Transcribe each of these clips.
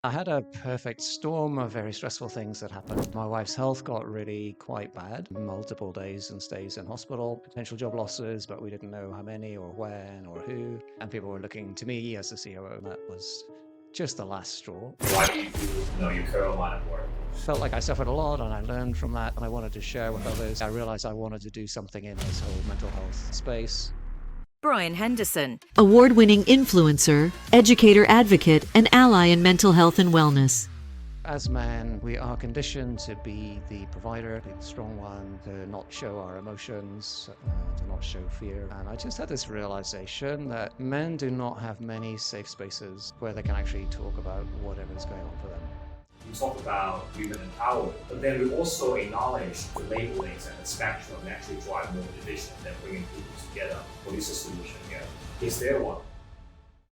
I had a perfect storm of very stressful things that happened. My wife's health got really quite bad, multiple days and stays in hospital, potential job losses, but we didn't know how many or when or who. And people were looking to me as the COO. That was just the last straw. Why do you do your current line of work? Felt like I suffered a lot and I learned from that and I wanted to share with others. I realized I wanted to do something in this whole mental health space. Brian Henderson. Award-winning influencer, educator advocate, and ally in mental health and wellness. As men, we are conditioned to be the provider, be the strong one, to not show our emotions, to not show fear. And I just had this realization that men do not have many safe spaces where they can actually talk about whatever is going on for them. We talk about women empowerment, but then we also acknowledge the labelings and the spectrum actually drive more division than bringing people together. What is the solution here? Is there one?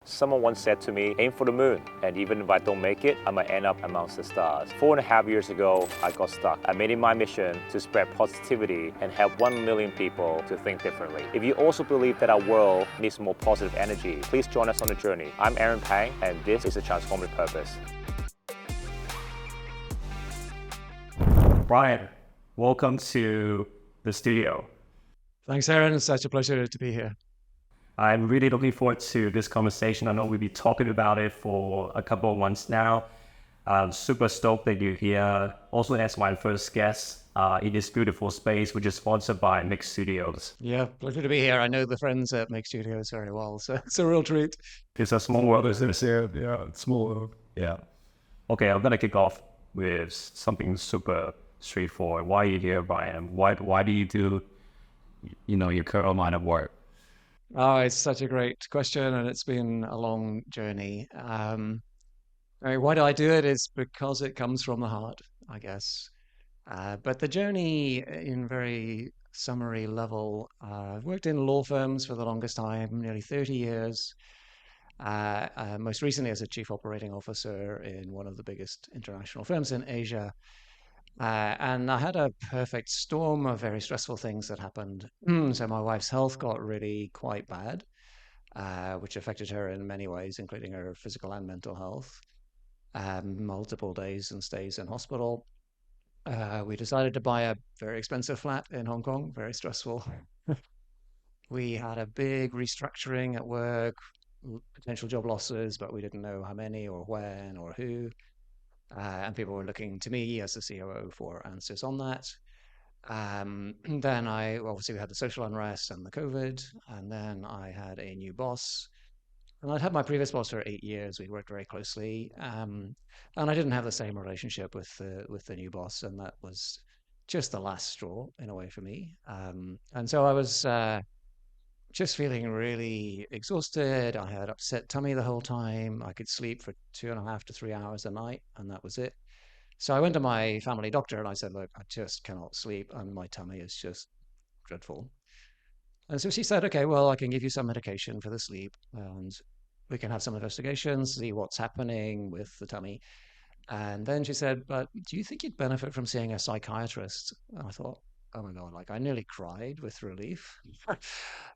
Someone once said to me, aim for the moon, and even if I don't make it, I might end up amongst the stars. 4.5 years ago, I got stuck. I made it my mission to spread positivity and help 1 million people to think differently. If you also believe that our world needs more positive energy, please join us on the journey. I'm Aaron Pang, and this is a Transformative Purpose. Brian, welcome to the studio. Thanks, Aaron. It's such a pleasure to be here. I'm really looking forward to this conversation. I know we've been talking about it for a couple of months now. I'm super stoked that you're here. Also, as my first guest in this beautiful space, which is sponsored by Mix Studios. Yeah, pleasure to be here. I know the friends at Make Studios very well, so it's a real treat. It's a small world, isn't it? Yeah, it's small. Yeah. Okay, I'm gonna kick off with something super straightforward. Why are you here, Brian? Why do you do, your current line of work? Oh, it's such a great question, and it's been a long journey. Why do I do it? Is because it comes from the heart, I guess. But the journey, in very summary level, I've worked in law firms for the longest time, nearly 30 years. Most recently as a chief operating officer in one of the biggest international firms in Asia. And I had a perfect storm of very stressful things that happened. So my wife's health got really quite bad, which affected her in many ways, including her physical and mental health. Multiple days and stays in hospital. We decided to buy a very expensive flat in Hong Kong, very stressful. We had a big restructuring at work, potential job losses, but we didn't know how many or when or who. And people were looking to me as the COO for answers on that. Then obviously we had the social unrest and the COVID, and then I had a new boss. And I'd had my previous boss for 8 years. We worked very closely, and I didn't have the same relationship with the new boss, and that was just the last straw in a way for me. And so I was just feeling really exhausted. I had upset tummy the whole time. I could sleep for 2.5 to 3 hours a night, and that was it. So I went to my family doctor and I said, look, I just cannot sleep and my tummy is just dreadful. And so she said, okay, well, I can give you some medication for the sleep and we can have some investigations, see what's happening with the tummy. And then she said, but do you think you'd benefit from seeing a psychiatrist? And I thought, oh my God, like I nearly cried with relief.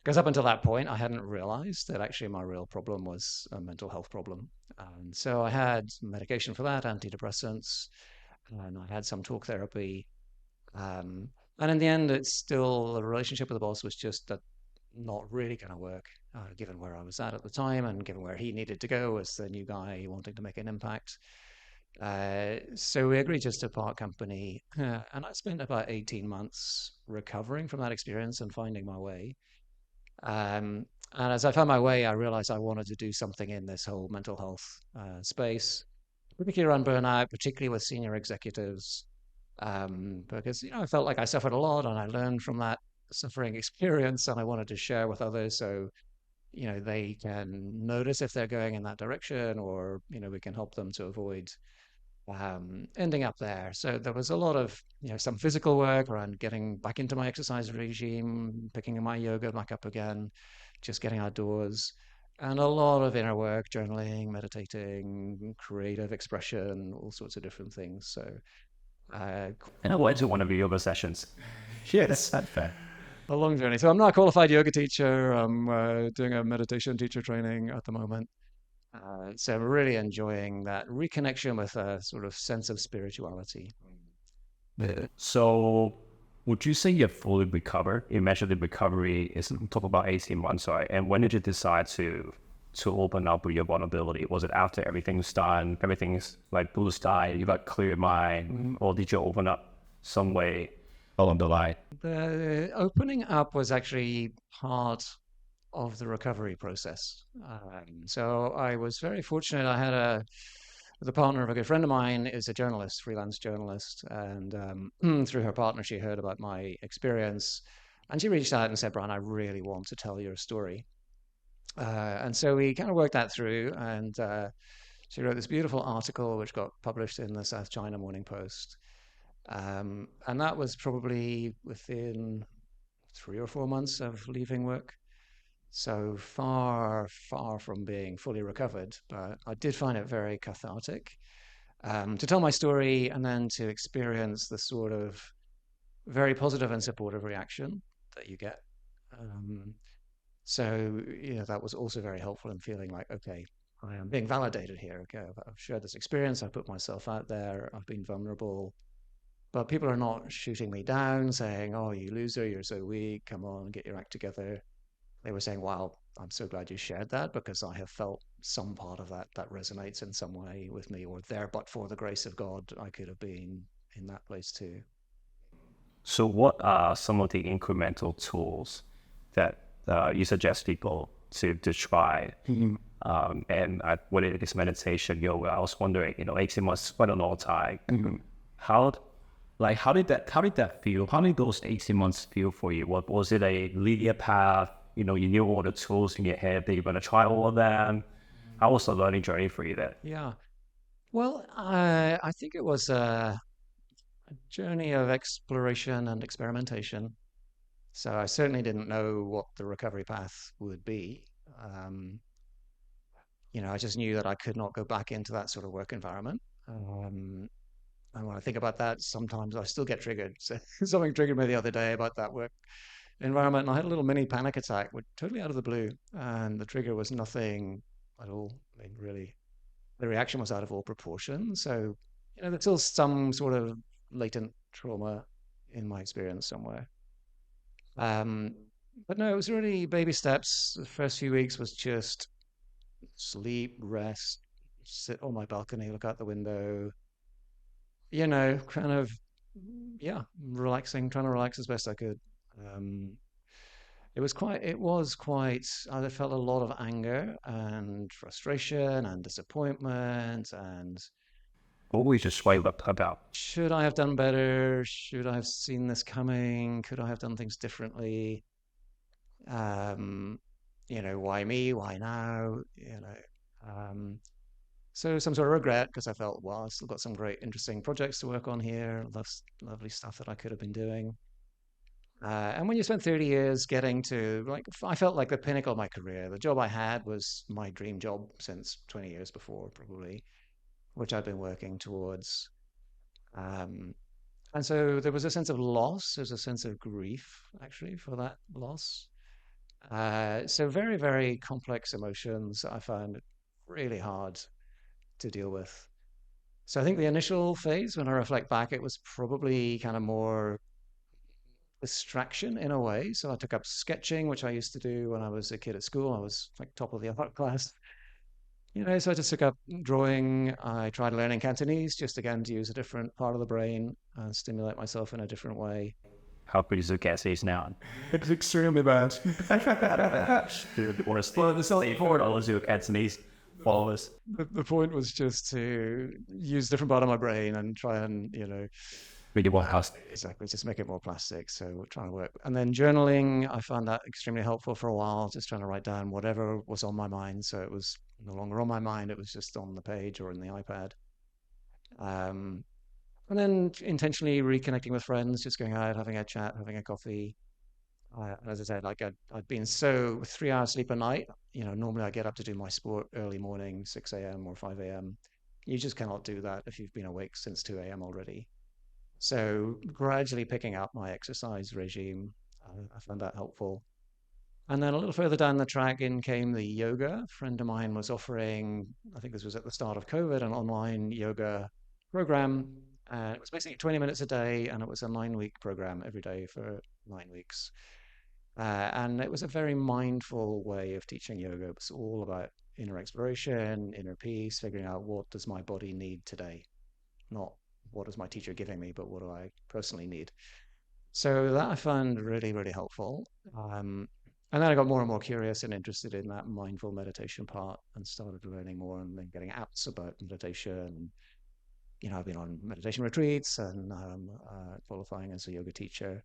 Because up until that point, I hadn't realized that actually my real problem was a mental health problem. And so I had medication for that, antidepressants, and I had some talk therapy. And in the end, it's still the relationship with the boss was just not really going to work, given where I was at the time and given where he needed to go as the new guy wanting to make an impact. So we agreed just to part company, and I spent about 18 months recovering from that experience and finding my way. And as I found my way, I realized I wanted to do something in this whole mental health space, particularly around burnout, particularly with senior executives, because I felt like I suffered a lot, and I learned from that suffering experience, and I wanted to share with others so they can notice if they're going in that direction, or we can help them to avoid ending up there. So there was a lot of, some physical work around getting back into my exercise regime, picking my yoga back up again, just getting outdoors, and a lot of inner work, journaling, meditating, creative expression, all sorts of different things. So, And I went to one of your yoga sessions. Yes, that's fair. a long journey. So I'm not a qualified yoga teacher. I'm doing a meditation teacher training at the moment. So I'm really enjoying that reconnection with a sort of sense of spirituality. Yeah. So would you say you're fully recovered? You mentioned the recovery is talk about 18 months, right? And when did you decide to open up with your vulnerability? Was it after everything's done, everything's like blue sky, you got clear mind, or did you open up some way along the line? The opening up was actually part of the recovery process. So I was very fortunate. I had the partner of a good friend of mine is a journalist, freelance journalist, and through her partner, she heard about my experience, and she reached out and said, "Brian, I really want to tell your story." And so we kind of worked that through, and she wrote this beautiful article which got published in the South China Morning Post. And that was probably within 3 or 4 months of leaving work. So far, far from being fully recovered, but I did find it very cathartic to tell my story and then to experience the sort of very positive and supportive reaction that you get. Um, so that was also very helpful in feeling like, okay, I am being validated here. Okay, I've shared this experience, I've put myself out there, I've been vulnerable, but people are not shooting me down, saying, "Oh, you loser, you're so weak. Come on, get your act together." They were saying, "Wow, I'm so glad you shared that because I have felt some part of that resonates in some way with me, or there, but for the grace of God, I could have been in that place too." So what are some of the incremental tools that you suggest people to try? And whether it is meditation, yoga, I was wondering, 18 months is quite a long time. How, how did that feel? How did those 18 months feel for you? What was it, a linear path? You knew all the tools in your head that you're going to try all of them. How was the learning journey for you there? Yeah. Well, I think it was a journey of exploration and experimentation. So I certainly didn't know what the recovery path would be. Um, I just knew that I could not go back into that sort of work environment. And when I think about that, sometimes I still get triggered. So something triggered me the other day about that work environment, and I had a little mini panic attack, totally out of the blue. And the trigger was nothing at all. I mean, really, the reaction was out of all proportion. So, there's still some sort of latent trauma in my experience somewhere. Um, but no, it was really baby steps. The first few weeks was just sleep, rest, sit on my balcony, look out the window, kind of, yeah, relaxing, trying to relax as best I could. Um, it was quite, I felt a lot of anger and frustration and disappointment and What were you just swipe up about? should I have done better? Should I have seen this coming? Could I have done things differently? Um, why me? Why now? So some sort of regret because I felt, well, I've still got some great, interesting projects to work on here. Lovely stuff that I could have been doing. And when you spend 30 years getting to, like, I felt like the pinnacle of my career. The job I had was my dream job since 20 years before, probably, which I'd been working towards. Um, and so there was a sense of loss. There's a sense of grief, actually, for that loss. So very, very complex emotions I found really hard to deal with. So I think the initial phase, when I reflect back, it was probably kind of more distraction in a way. So I took up sketching, which I used to do when I was a kid at school. I was like top of the art class. So I just took up drawing. I tried learning Cantonese, just again to use a different part of the brain and stimulate myself in a different way. How good is the gas is now? It's extremely bad. Or a split the cell for all of your Cantonese followers. The point was just to use a different part of my brain and try and, Really what house? exactly, just make it more plastic. So we're trying to work. And then journaling, I found that extremely helpful for a while, just trying to write down whatever was on my mind. So it was no longer on my mind, it was just on the page or in the iPad. Um, and then intentionally reconnecting with friends, just going out, having a chat, having a coffee. As I said, like I'd been so 3 hours sleep a night. Normally I get up to do my sport early morning, 6 a.m. or 5 a.m. You just cannot do that if you've been awake since 2 a.m. already. So gradually picking up my exercise regime, I found that helpful. And then a little further down the track in came the yoga. A friend of mine was offering, I think this was at the start of COVID, an online yoga program. It was basically 20 minutes a day, and it was a 9-week program every day for 9 weeks. And it was a very mindful way of teaching yoga. It was all about inner exploration, inner peace, figuring out what does my body need today, not what is my teacher giving me, but what do I personally need. So that I found really, really helpful. And then I got more and more curious and interested in that mindful meditation part and started learning more and then getting apps about meditation. I've been on meditation retreats and qualifying as a yoga teacher.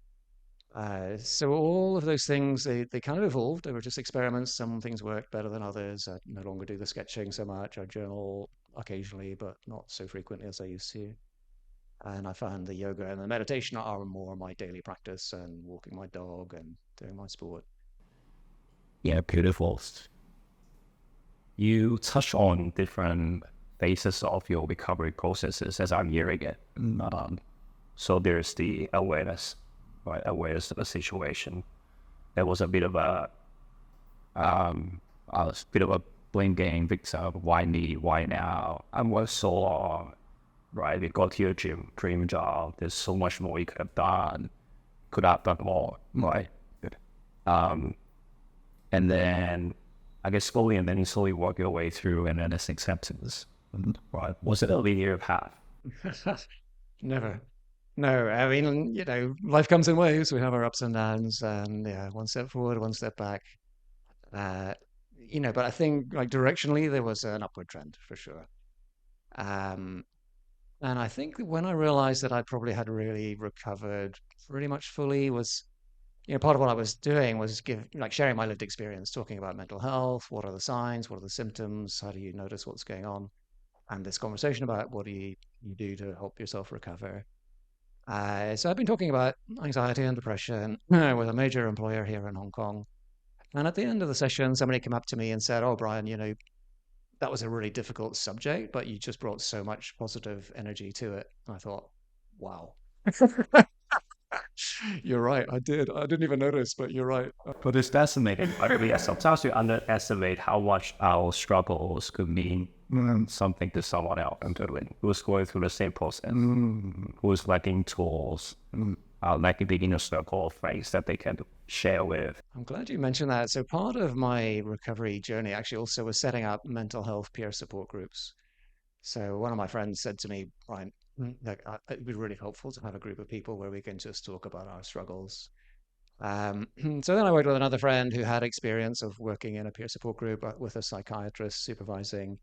So all of those things, they kind of evolved. They were just experiments. Some things worked better than others. I no longer do the sketching so much. I journal occasionally, but not so frequently as I used to. And I found the yoga and the meditation are more my daily practice and walking my dog and doing my sport. Yeah, beautiful. You touch on different phases of your recovery processes as I'm hearing it. So there's the awareness, right? Awareness of the situation. There was a bit of a blame game, Victor. Why me? Why now? I worked so long, right? We got to your dream job. There's so much more you could have done. Could have done more, right? And then I guess slowly work your way through, and then it's acceptance. Right? Was it a linear path? Never. No, I mean, life comes in waves. We have our ups and downs, and yeah, one step forward, one step back. Uh, but I think like directionally there was an upward trend for sure. Um, and I think that when I realized that I probably had really recovered pretty much fully was, part of what I was doing was sharing my lived experience, talking about mental health. What are the signs? What are the symptoms? How do you notice what's going on? And this conversation about what do you do to help yourself recover. So I've been talking about anxiety and depression with a major employer here in Hong Kong. And at the end of the session, somebody came up to me and said, "Oh, Brian, that was a really difficult subject, but you just brought so much positive energy to it." And I thought, wow. You're right. I did. I didn't even notice, but you're right. But it's fascinating. I really, sometimes you underestimate how much our struggles could mean something to someone else who's going through the same process, who's lacking tools, lacking the inner circle of friends that they can share with. I'm glad you mentioned that. So part of my recovery journey actually also was setting up mental health peer support groups. So one of my friends said to me, "Brian, like, it'd be really helpful to have a group of people where we can just talk about our struggles." So then I worked with another friend who had experience of working in a peer support group with a psychiatrist supervising.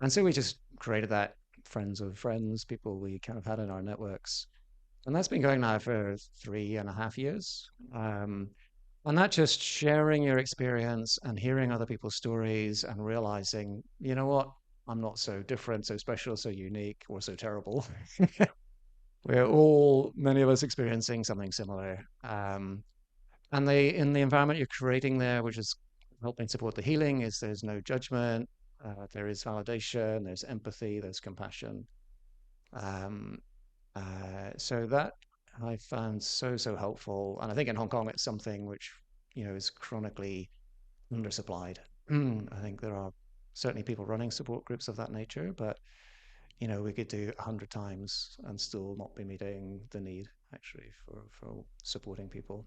And so we just created that friends of friends, people we kind of had in our networks. And that's been going now for 3.5 years. And that just sharing your experience and hearing other people's stories and realizing, you know what, I'm not so different, so special, so unique, or so terrible. We're all, many of us, experiencing something similar. And in the environment you're creating there, which is helping support the healing, is there's no judgment, there is validation, there's empathy, there's compassion. Um, so that I found so helpful. And I think in Hong Kong, it's something which, is chronically undersupplied. I think there are certainly people running support groups of that nature, but, we could do 100 times and still not be meeting the need actually for supporting people.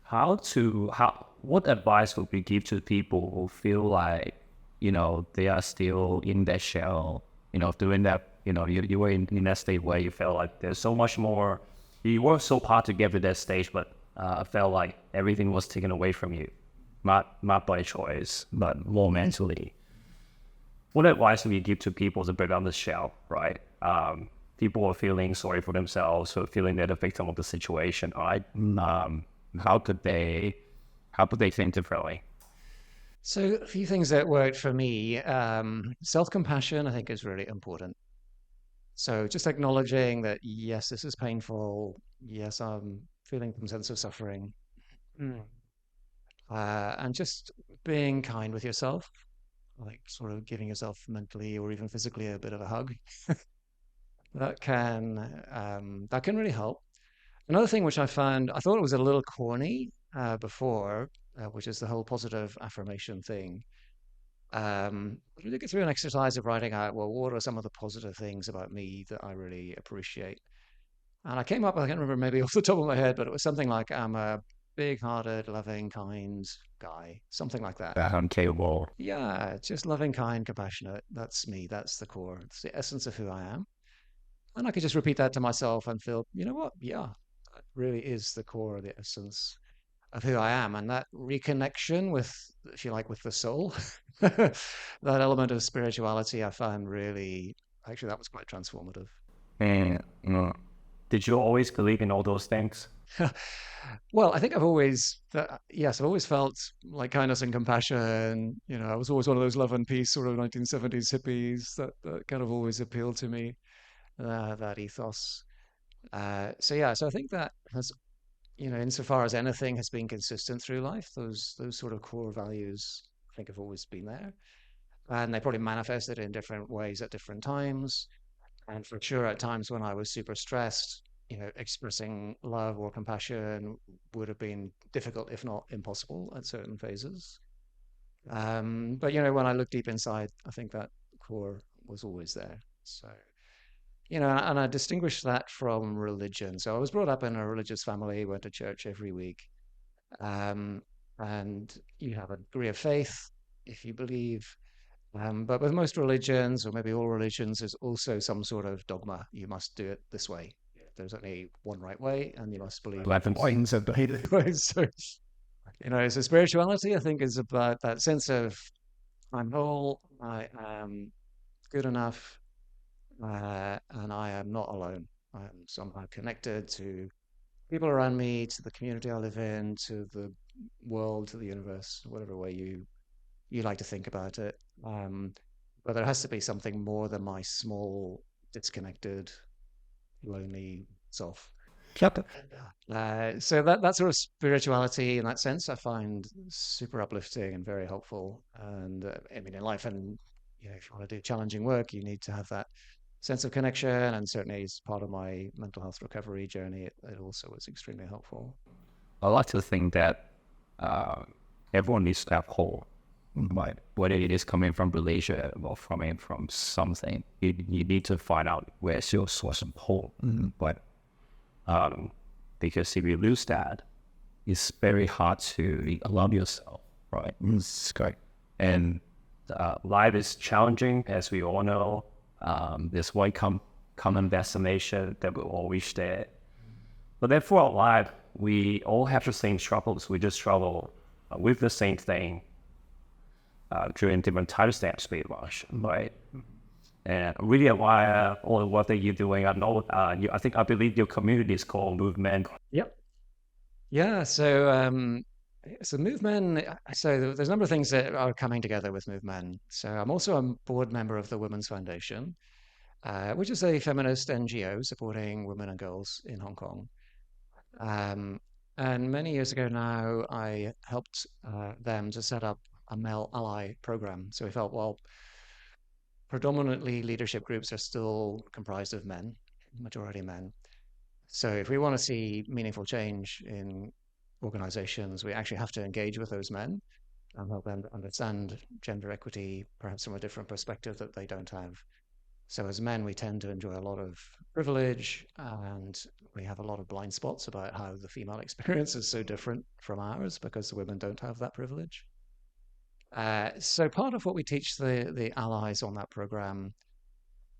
What advice would we give to people who feel like, they are still in their shell, doing that, you were in that state where you felt like there's so much more, you worked so hard to get to that stage, but felt like everything was taken away from you, not by choice, but more mentally. What advice would you give to people to break down the shell, right? People are feeling sorry for themselves, or feeling they're the victim of the situation, right? How could they think differently? So a few things that worked for me. Self-compassion, I think, is really important. So just acknowledging that, yes, this is painful. Yes, I'm feeling some sense of suffering. Mm. And just being kind with yourself, like sort of giving yourself mentally or even physically a bit of a hug. That can really help. Another thing which I found, I thought it was a little corny, before, which is the whole positive affirmation thing. I really go through an exercise of writing out, well, what are some of the positive things about me that I really appreciate? And I came up, I can't remember maybe off the top of my head, but it was something like I'm a big-hearted, loving, kind guy, something like that. That uncapable. Yeah, just loving, kind, compassionate. That's me. That's the core. It's the essence of who I am. And I could just repeat that to myself and feel, you know what? Yeah, that really is the core, the essence of who I am. And that reconnection with, if you like, with the soul, that element of spirituality, I found really, actually, that was quite transformative. And Did you always believe in all those things? Well, I think I've always, yes, I've always felt like kindness and compassion. You know, I was always one of those love and peace sort of 1970s hippies that kind of always appealed to me, that ethos. So yeah, so I think that has, insofar as anything has been consistent through life, those sort of core values, I think have always been there. And they probably manifested in different ways at different times. And for sure, at times when I was super stressed, expressing love or compassion would have been difficult, if not impossible, at certain phases. But when I look deep inside, I think that core was always there. So, and I distinguish that from religion. So I was brought up in a religious family, went to church every week. Um, and you have a degree of faith if you believe. But with most religions, or maybe all religions, there's also some sort of dogma. You must do it this way. There's only one right way, and you must believe 11 points of the it. So, so spirituality, I think, is about that sense of I'm whole, I am good enough, and I am not alone. I am somehow connected to people around me, to the community I live in, to the world, to the universe, whatever way you like to think about it. Um, but there has to be something more than my small, disconnected, lonely self. Yep. So that sort of spirituality, in that sense, I find super uplifting and very helpful. And I mean, in life, and if you want to do challenging work, you need to have that sense of connection. And certainly, as part of my mental health recovery journey, it also was extremely helpful. I like to think that everyone needs to have whole, right? Whether it is coming from relationship or coming from something, you need to find out where's your source of whole. But because if you lose that, it's very hard to allow yourself, right? It's great. And life is challenging, as we all know. There's one common destination that will always there. But then for our life, we all have the same struggles. We just struggle with the same thing during different time stamps, pretty much, right? And I really admire all the work that you're doing. I know, I believe your community is called Movement. Yep. Yeah. So Movement. So there's a number of things that are coming together with Movement. So I'm also a board member of the Women's Foundation, which is a feminist NGO supporting women and girls in Hong Kong. And many years ago now, I helped them to set up a male ally program. So we felt, well, predominantly leadership groups are still comprised of men, majority men. So if we want to see meaningful change in organizations, we actually have to engage with those men and help them understand gender equity, perhaps from a different perspective that they don't have. So as men, we tend to enjoy a lot of privilege, and we have a lot of blind spots about how the female experience is so different from ours because the women don't have that privilege. So part of what we teach the allies on that program,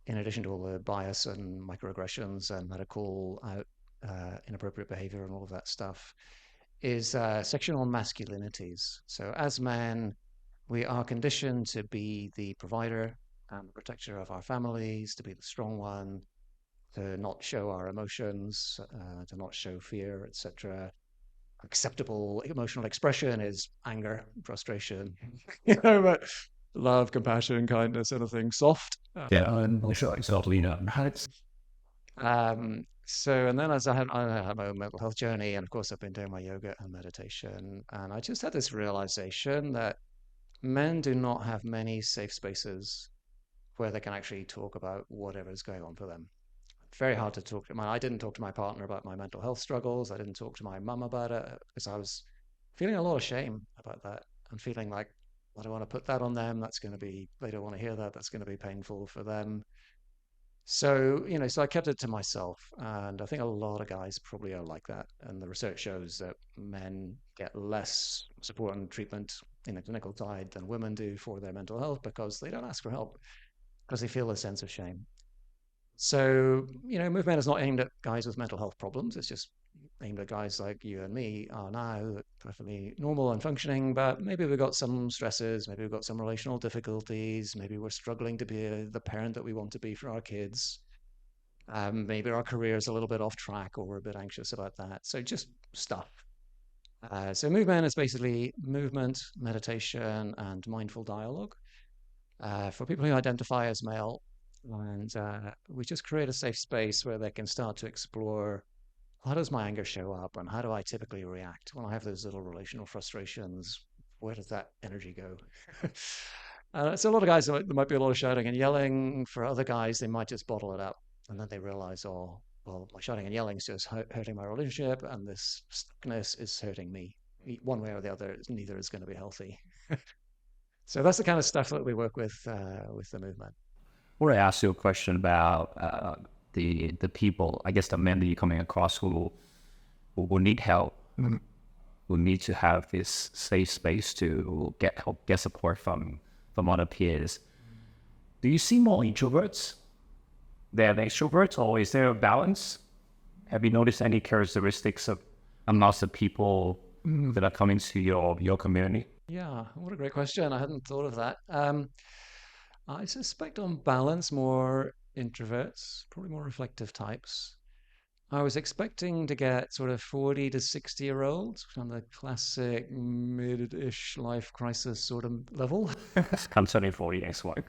in addition to all the bias and microaggressions and how to call out inappropriate behavior and all of that stuff, is a section on masculinities. So as men, we are conditioned to be the provider and the protector of our families, to be the strong one, to not show our emotions, to not show fear, etc. Acceptable emotional expression is anger, frustration, but love, compassion, kindness, anything soft. Yeah, and exactly. And then as I had my own mental health journey, and of course I've been doing my yoga and meditation, and I just had this realization that men do not have many safe spaces where they can actually talk about whatever is going on for them. Very hard to talk to. I didn't talk to my partner about my mental health struggles. I didn't talk to my mum about it because I was feeling a lot of shame about that and feeling like I don't want to put that on them. That's going to be, they don't want to hear that. That's going to be painful for them. So, so I kept it to myself. And I think a lot of guys probably are like that. And the research shows that men get less support and treatment in the clinical side than women do for their mental health because they don't ask for help because they feel a sense of shame. So, movement is not aimed at guys with mental health problems. It's just aimed at guys like you and me are now perfectly normal and functioning, but maybe we've got some stresses, maybe we've got some relational difficulties, maybe we're struggling to be the parent that we want to be for our kids. Maybe our career is a little bit off track or we're a bit anxious about that. So just stuff. So movement is basically movement, meditation, and mindful dialogue for people who identify as male. And we just create a safe space where they can start to explore how does my anger show up and how do I typically react when I have those little relational frustrations? Where does that energy go? So a lot of guys, there might be a lot of shouting and yelling. For other guys, they might just bottle it up and then they realize, oh, well, my shouting and yelling is just hurting my relationship and this stuckness is hurting me. One way or the other, neither is going to be healthy. So that's the kind of stuff that we work with the movement. I want to ask you a question about the people, I guess the men that you're coming across who need help, who need to have this safe space to get help, get support from other peers. Do you see more introverts than extroverts, or is there a balance? Have you noticed any characteristics of amongst the people that are coming to your community? Yeah, what a great question. I hadn't thought of that. I suspect on balance, more introverts, probably more reflective types. I was expecting to get sort of 40 to 60-year-olds on the classic mid-ish life crisis sort of level. I'm turning 40 next one.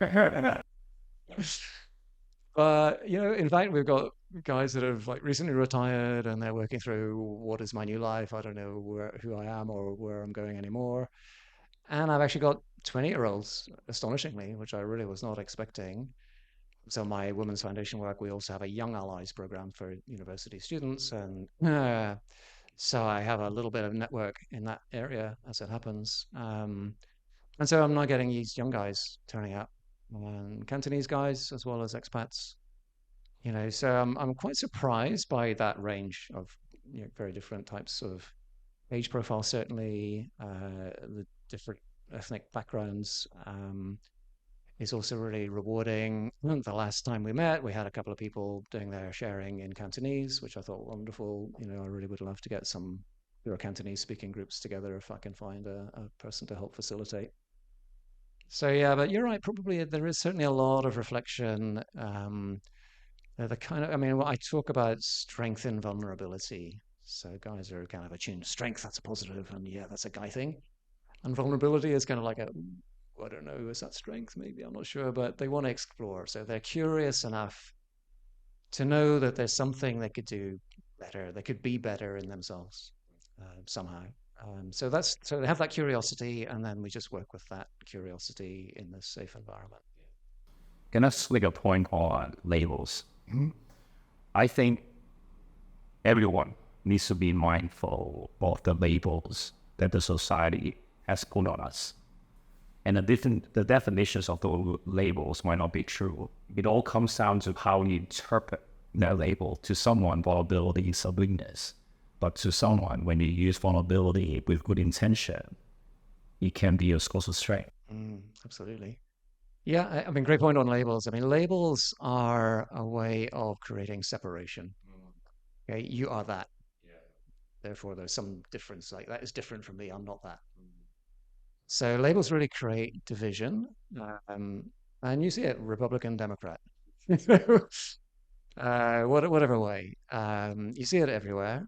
But, in fact, we've got guys that have like recently retired and they're working through what is my new life. I don't know who I am or where I'm going anymore. And I've actually got 20-year-olds, astonishingly, which I really was not expecting. So my Women's Foundation work, we also have a Young Allies program for university students. And so I have a little bit of network in that area as it happens. And so I'm now getting these young guys turning up, and Cantonese guys as well as expats. So I'm quite surprised by that range of very different types of age profile, certainly the different ethnic backgrounds is also really rewarding. The last time we met, we had a couple of people doing their sharing in Cantonese, which I thought wonderful. I really would love to get some Cantonese speaking groups together if I can find a person to help facilitate. So yeah, but you're right. Probably there is certainly a lot of reflection. The kind of, I mean, I talk about strength and vulnerability. So guys are kind of attuned to strength, that's a positive, and yeah, that's a guy thing. And vulnerability is kind of like I don't know, is that strength? Maybe, I'm not sure, but they want to explore. So they're curious enough to know that there's something they could do better, they could be better in themselves somehow. So they have that curiosity, and then we just work with that curiosity in this safe environment. Can I make a point on labels? I think everyone needs to be mindful of the labels that the society has put on us. And the definitions of those labels might not be true. It all comes down to how you interpret that label. To someone, vulnerability is a weakness. But to someone, when you use vulnerability with good intention, it can be a source of strength. Absolutely. Yeah, I mean, great point on labels. I mean, labels are a way of creating separation. Okay, you are that. Therefore, there's some difference. Like that is different from me. I'm not that. So labels really create division, and you see it, Republican, Democrat, whatever way. You see it everywhere.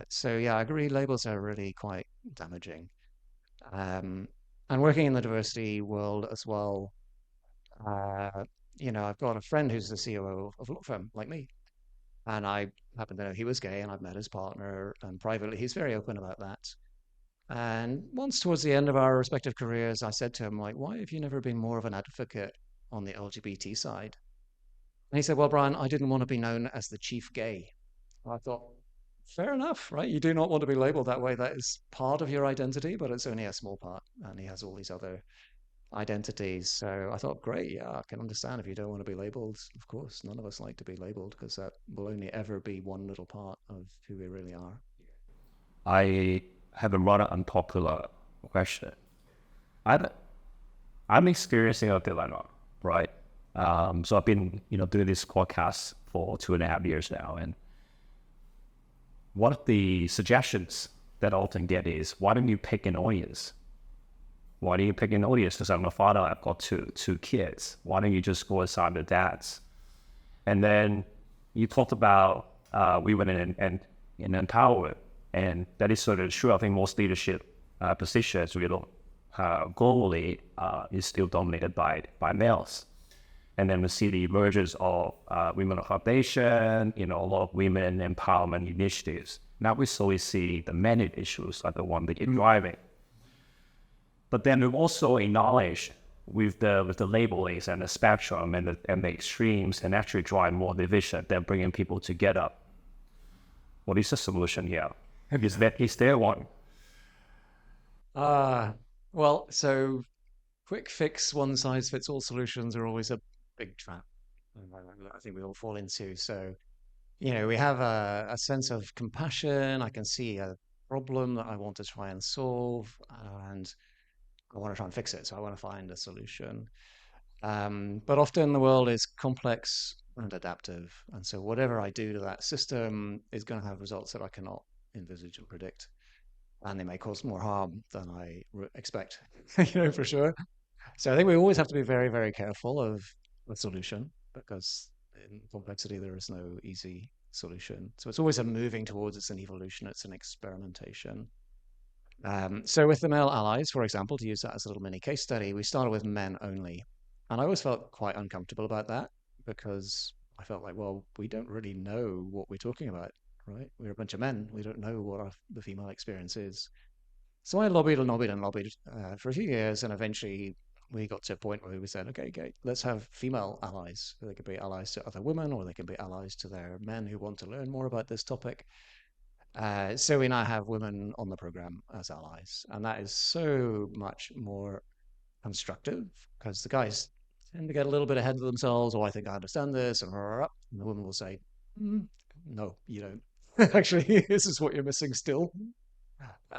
So yeah, I agree. Labels are really quite damaging. Um, and working in the diversity world as well, I've got a friend who's the COO of a law firm like me, and I happen to know he was gay, and I've met his partner, and privately he's very open about that. And once towards the end of our respective careers, I said to him, like, why have you never been more of an advocate on the LGBT side? And he said, well, Brian, I didn't want to be known as the chief gay. I thought, Fair enough, right? You do not want to be labeled that way. That is part of your identity, but it's only a small part, and he has all these other identities. So I thought, great, yeah, I can understand if you don't want to be labeled. Of course, none of us like to be labeled because that will only ever be one little part of who we really are. I have a rather unpopular question. I'm, I'm experiencing a dilemma, right? So I've been, doing this podcast for 2.5 years now, and one of the suggestions that I often get is, why don't you pick an audience? Why do you pick an audience? Because I'm a father, I've got two kids. Why don't you just go aside the dads? And then you talked about women and empowerment, and that is sort of true. I think most leadership positions, globally, is still dominated by males. And then we see the emergence of women foundation, a lot of women empowerment initiatives. Now we slowly see the many issues like the one that you're driving. But then we also acknowledge with the labelings and the spectrum and the extremes, and actually drive more division than bringing people together. What is the solution here? Is there one? Ah, well, so quick fix, one size fits all solutions are always a big trap. I think we all fall into. So, we have a sense of compassion. I can see a problem that I want to try and solve, and I want to try and fix it. So I want to find a solution. But often the world is complex and adaptive. And so whatever I do to that system is going to have results that I cannot envisage and predict. And they may cause more harm than I expect, for sure. So I think we always have to be very, very careful of the solution because in complexity, there is no easy solution. So it's always a moving towards, it's an evolution, it's an experimentation. So with the male allies, for example, to use that as a little mini case study, we started with men only. And I always felt quite uncomfortable about that because I felt like, well, we don't really know what we're talking about, right? We're a bunch of men. We don't know what the female experience is. So I lobbied and lobbied and lobbied for a few years, and eventually we got to a point where we said, okay, let's have female allies. They could be allies to other women, or they can be allies to their men who want to learn more about this topic. So we now have women on the program as allies, and that is so much more constructive because the guys tend to get a little bit ahead of themselves. Oh, I think I understand this, and the woman will say, "No, you don't. Actually, this is what you're missing still."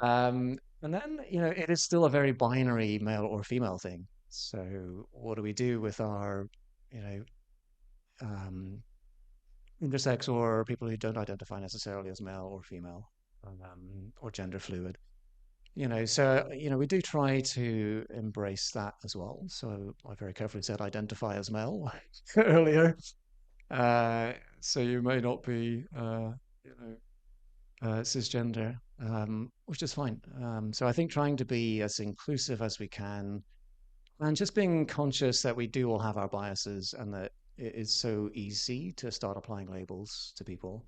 And then, it is still a very binary male or female thing. So what do we do with our, you know, um, intersex or people who don't identify necessarily as male or female, or gender fluid? So, we do try to embrace that as well. So I very carefully said identify as male earlier. So you may not be, cisgender, which is fine. So I think trying to be as inclusive as we can and just being conscious that we do all have our biases and that it is so easy to start applying labels to people.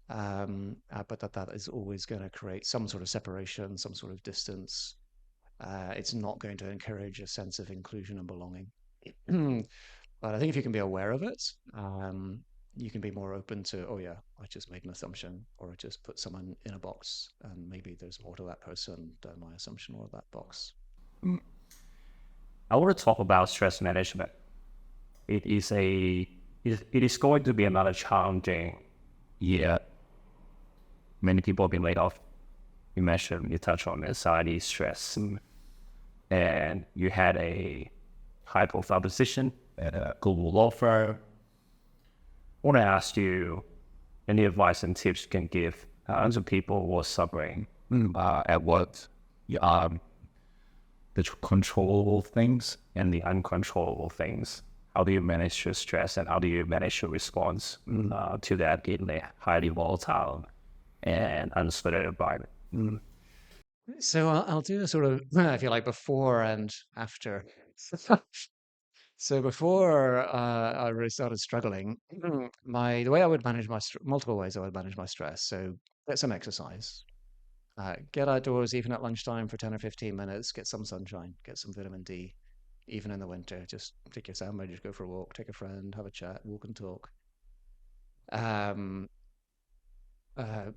But that is always going to create some sort of separation, some sort of distance. It's not going to encourage a sense of inclusion and belonging. But I think if you can be aware of it, you can be more open to, oh yeah, I just made an assumption, or I just put someone in a box, and maybe there's more to that person than my assumption or that box. I want to talk about stress management. It is going to be another challenging year. Many people have been laid off. You touched on anxiety, stress, and you had a high-profile position at a global law firm. I want to ask you any advice and tips you can give to people who are suffering at work, the controllable things and the uncontrollable things. How do you manage your stress and how do you manage your response to that in a highly volatile and uncertain environment? So I'll do a sort of, if you like, before and after. So before I really started struggling, the way I would manage multiple ways I would manage my stress. So get some exercise, get outdoors even at lunchtime for 10 or 15 minutes, get some sunshine, get some vitamin D, even in the winter. Just take your sandwich, just go for a walk, take a friend, have a chat, walk and talk. Um,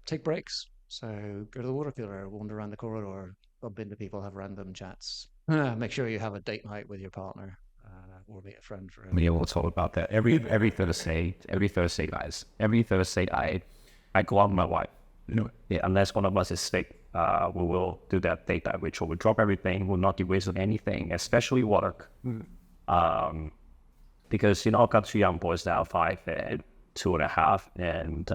take breaks. So go to the water cooler, wander around the corridor, bump into people, have random chats. Make sure you have a date night with your partner or meet a friend for We will talk about that every Thursday. Every Thursday, guys. Every Thursday, I go out with my wife. Yeah, unless one of us is sick, we will do that date night ritual. We drop everything. We'll not give waste of anything, especially work. Because I've got 2 young boys now, 5 and 2.5, and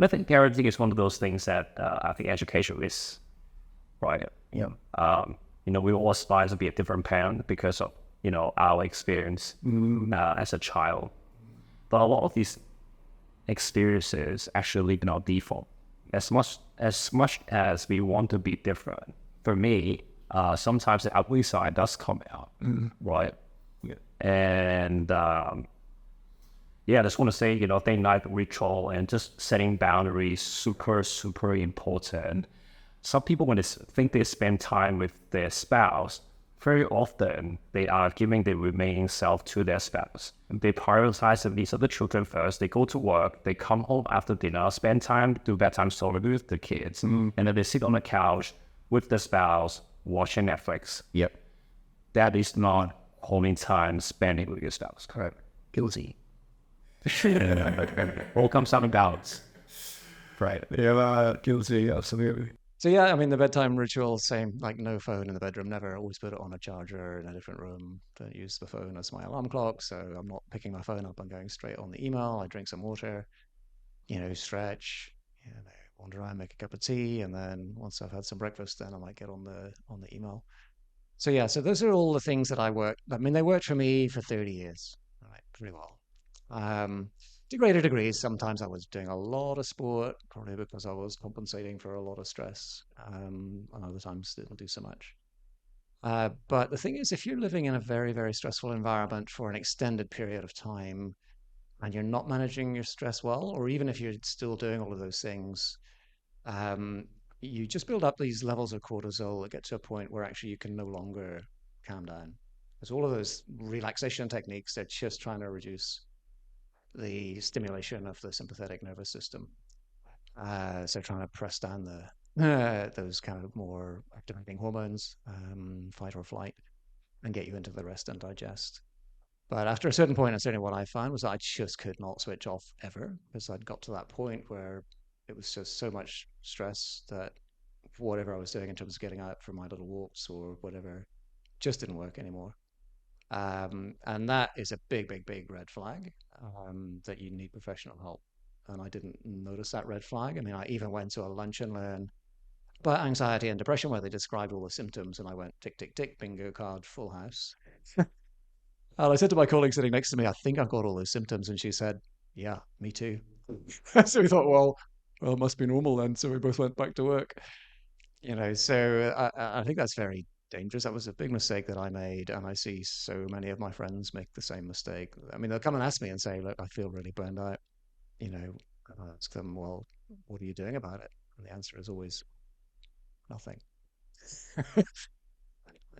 I think parenting is one of those things that I think education is, right? Yeah. We all aspire to be a different parent because of our experience as a child, but a lot of these experiences actually default. As much as we want to be different, for me, sometimes the ugly side does come out, right? Yeah. And I just want to say, date night ritual and just setting boundaries, super, super important. Some people, when they think they spend time with their spouse, very often they are giving the remaining self to their spouse. They prioritize the needs of the children first. They go to work, they come home after dinner, spend time, do bedtime story with the kids, and then they sit on the couch with the spouse, watching Netflix. Yep. That is not holding time spending with your spouse. Correct. Guilty. All comes out of balance. Right. Yeah, guilty, absolutely. So yeah, I mean the bedtime ritual, same, like no phone in the bedroom, never, always put it on a charger in a different room. Don't use the phone as my alarm clock, so I'm not picking my phone up and going straight on the email. I drink some water, stretch, wander around, make a cup of tea, and then once I've had some breakfast, then I might get on the email. So yeah, so those are all the things that they worked for me for 30 years, right, pretty well. To greater degrees, sometimes I was doing a lot of sport, probably because I was compensating for a lot of stress. And other times didn't do so much. But the thing is, if you're living in a very, very stressful environment for an extended period of time and you're not managing your stress well, or even if you're still doing all of those things, you just build up these levels of cortisol that get to a point where actually you can no longer calm down. Because all of those relaxation techniques, they're just trying to reduce the stimulation of the sympathetic nervous system. So trying to press down those kind of more activating hormones, fight or flight, and get you into the rest and digest. But after a certain point, and certainly what I found was that I just could not switch off ever, because I'd got to that point where it was just so much stress that whatever I was doing in terms of getting out for my little walks or whatever just didn't work anymore. And that is a big, big, big red flag, that you need professional help. And I didn't notice that red flag. I mean, I even went to a lunch and learn about anxiety and depression where they described all the symptoms, and I went tick, tick, tick, bingo card, full house. And I said to my colleague sitting next to me, I think I've got all those symptoms. And she said, yeah, me too. So we thought, well, it must be normal then. So we both went back to work. So I think that's very dangerous. That was a big mistake that I made, and I see so many of my friends make the same mistake. I mean, they'll come and ask me and say, look, I feel really burned out. I ask them, well, what are you doing about it? And the answer is always nothing.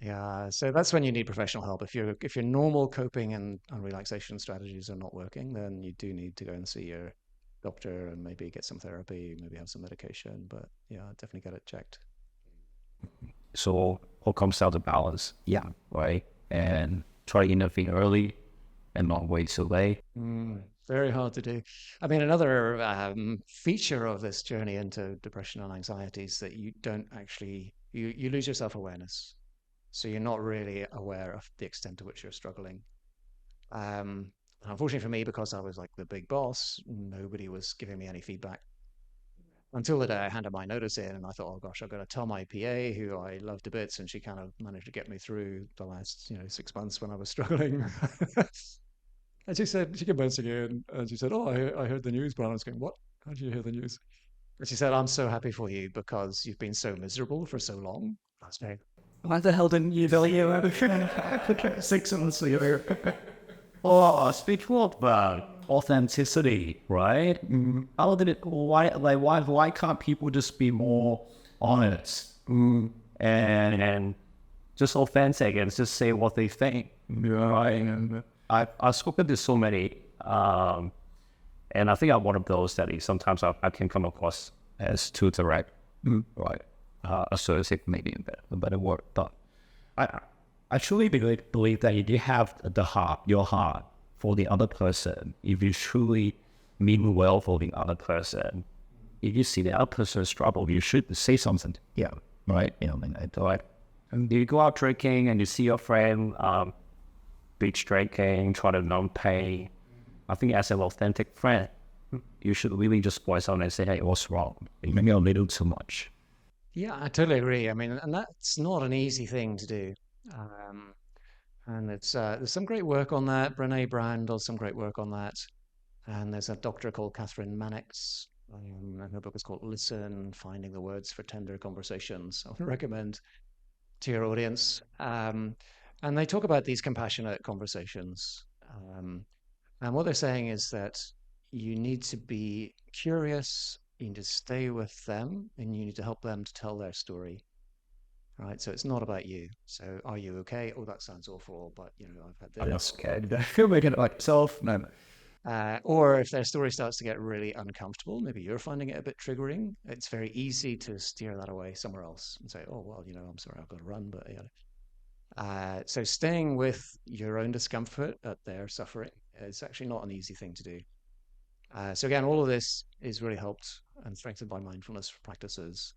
Yeah, so that's when you need professional help. If your normal coping and relaxation strategies are not working, then you do need to go and see your doctor and maybe get some therapy, maybe have some medication. But yeah, definitely get it checked. So all comes down to balance. Yeah. Right. And try to intervene early and not wait too late. Very hard to do. I mean, another feature of this journey into depression and anxiety is that you don't actually, you lose your self-awareness. So you're not really aware of the extent to which you're struggling. Unfortunately for me, because I was like the big boss, nobody was giving me any feedback. Until the day I handed my notice in, and I thought, oh gosh, I've got to tell my PA, who I love to bits, and she kind of managed to get me through the last 6 months when I was struggling. And she came bouncing in, and she said, oh, I heard the news, Brian. I was going, what? How did you hear the news? And she said, I'm so happy for you because you've been so miserable for so long. I was going, why the hell didn't you tell you 6 months ago? Oh, speak about authenticity, right? How did it? Why can't people just be more honest and just authentic and just say what they think? Right? I've spoken to so many And I think I'm one of those that is sometimes I can come across as too direct, right? Assertive, maybe a better word. But I, I truly believe that if you have your heart for the other person, if you truly mean well for the other person, if you see the other person struggle, you should say something. Yeah, right. Like, and you go out drinking and you see your friend beach drinking, try to numb pain. I think as an authentic friend, you should really just voice out and say, "Hey, what's wrong? Maybe a little too much." Yeah, I totally agree. I mean, and that's not an easy thing to do. Um, and there's some great work on that. Brene Brown does some great work on that. And there's a doctor called Catherine Mannix, and her book is called Listen, Finding the Words for Tender Conversations. I would recommend to your audience. And they talk about these compassionate conversations. And what they're saying is that you need to be curious, you need to stay with them, and you need to help them to tell their story. Right. So it's not about you. So are you okay? Oh, that sounds awful, but I've had I'm not this. scared. I feel making it like myself. No, no. Or if their story starts to get really uncomfortable, maybe you're finding it a bit triggering, it's very easy to steer that away somewhere else and say, oh, well, I'm sorry, I've got to run. But so staying with your own discomfort at their suffering is actually not an easy thing to do. So again, all of this is really helped and strengthened by mindfulness practices.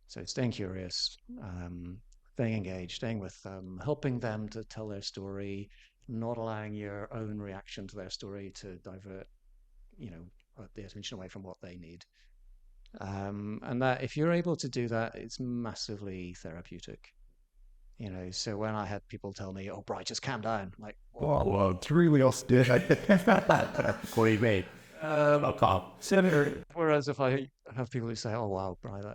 So staying curious, staying engaged, staying with them, helping them to tell their story, not allowing your own reaction to their story to divert, the attention away from what they need. And that if you're able to do that, it's massively therapeutic. So when I had people tell me, "Oh, Bright, just calm down," like, Well, it's really austere. What do you mean? Calm. Senator. whereas if I have people who say, "Oh, wow, Bright,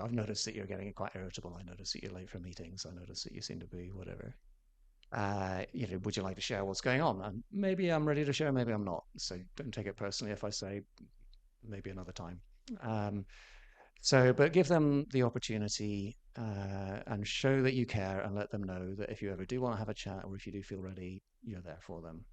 I've noticed that you're getting quite irritable. I noticed that you're late for meetings. I noticed that you seem to be whatever. Would you like to share what's going on?" And maybe I'm ready to share, maybe I'm not. So don't take it personally if I say maybe another time. Um, but give them the opportunity and show that you care and let them know that if you ever do want to have a chat or if you do feel ready, you're there for them.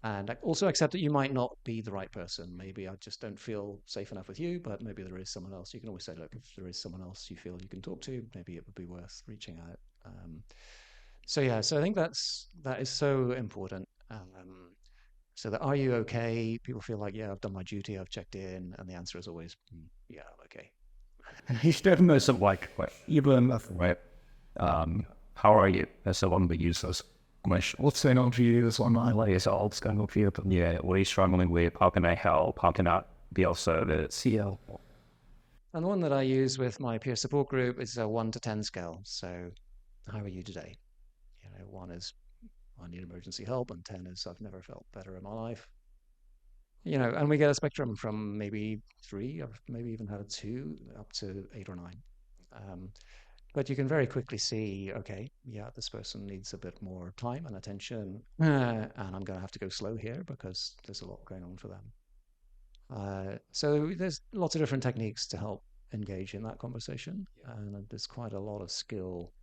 And also accept that you might not be the right person. Maybe I just don't feel safe enough with you, but maybe there is someone else. You can always say, look, if there is someone else you feel you can talk to, maybe it would be worth reaching out. So I think that is so important. So that are you okay? People feel like, yeah, I've done my duty, I've checked in, and the answer is always, yeah, I'm okay. He's definitely some like even right. How are you? That's the one we use those questions. What's going on for you? This one, my like, it's all it's going on for you. Yeah, what are you struggling with? How can I help? How can I be of service? Yeah. And the one that I use with my peer support group is a 1 to 10 scale. So, how are you today? 1 is I need emergency help, and 10 is I've never felt better in my life. And we get a spectrum from maybe 3, or maybe even had a 2, up to 8 or 9. But you can very quickly see, okay, yeah, this person needs a bit more time and attention, and I'm going to have to go slow here because there's a lot going on for them. So there's lots of different techniques to help engage in that conversation, and there's quite a lot of skill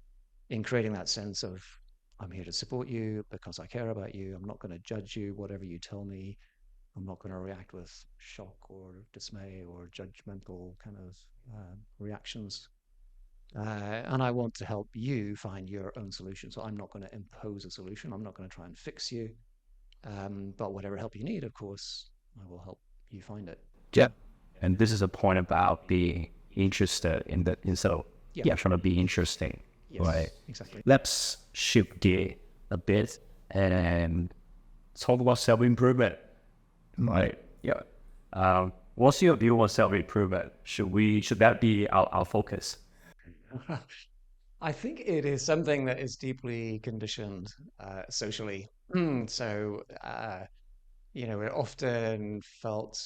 in creating that sense of I'm here to support you because I care about you. I'm not going to judge you, whatever you tell me. I'm not going to react with shock or dismay or judgmental kind of reactions. And I want to help you find your own solution. So I'm not going to impose a solution. I'm not going to try and fix you. But whatever help you need, of course, I will help you find it. Yeah. And this is a point about being interested in the trying to be interesting. Yes, right. Exactly. Let's shift gear a bit and talk about self-improvement. Right. Yeah. What's your view on self-improvement? Should that be our focus? I think it is something that is deeply conditioned socially. So, we're often felt,